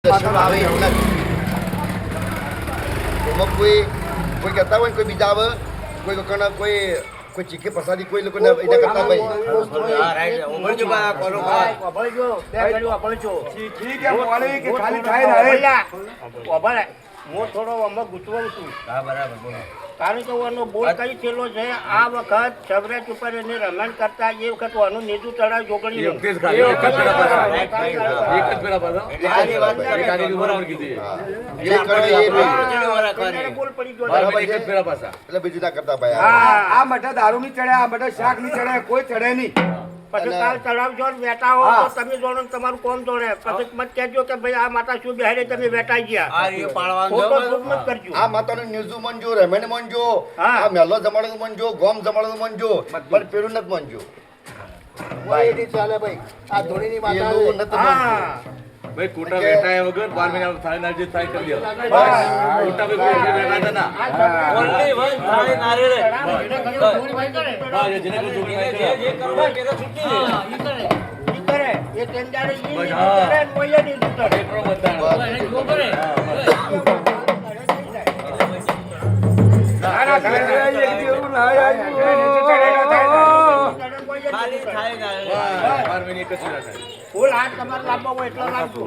આવે એવું નથી એમાં કોઈ કહેતા હોય ને કોઈ બીજા આવે કોઈ ચીખી પ્રસાદી કોઈ લોકોને એના કરતા ભાઈ હું થોડો આમાં ગૂંચવાઉં છું. કારણ કે એનો બોલ કઈ થયેલો છે આ વખત સબરેટ ઉપર એને રમણ કરતા એ વખત આનું નેજું ચડાવ જોગણી બોલ પડી ગયો એટલે બીજું ના કરતા ભાઈ આ મઠા દારૂ ની ચડે આ મઠા શાક ની ચડે કોઈ ચડે નહીં. પછી કાલ ચડાવજો વેટા હો તો તમે જોડો તમારું કોમ જોડે પછી મત કહેજો કે ભાઈ આ માતા શું બેહાડે તમે વેટાઈ ગયા ખોટો દુઃખ મત કરજો. આ માતાનું ન્યૂઝ મનજો રેમેન મનજો આ મેલો જમાડવાનું મનજો ગોમ જમાડવાનું મનજો પણ પેલું નથી મનજો ચાલે ભાઈ આ ધોળીની માતા પેલું નથી મનજો ભાઈ કોટા બેઠા વગર 12 મહિના થાય નાજી થાય કરી દો કોટા બેઠા હતા ના ઓનલી વન થાય નારેડે હા જેને કોઈ જોડી નહીં જે કરવા પેલા છૂટી ઈ કરે એ ટેન્ડારે ઈ કરે કોઈ નહીં છૂટે પેટ્રો બતાણ ફૂલ હાથ તમારે લાવવો હોય એટલો લાવજો.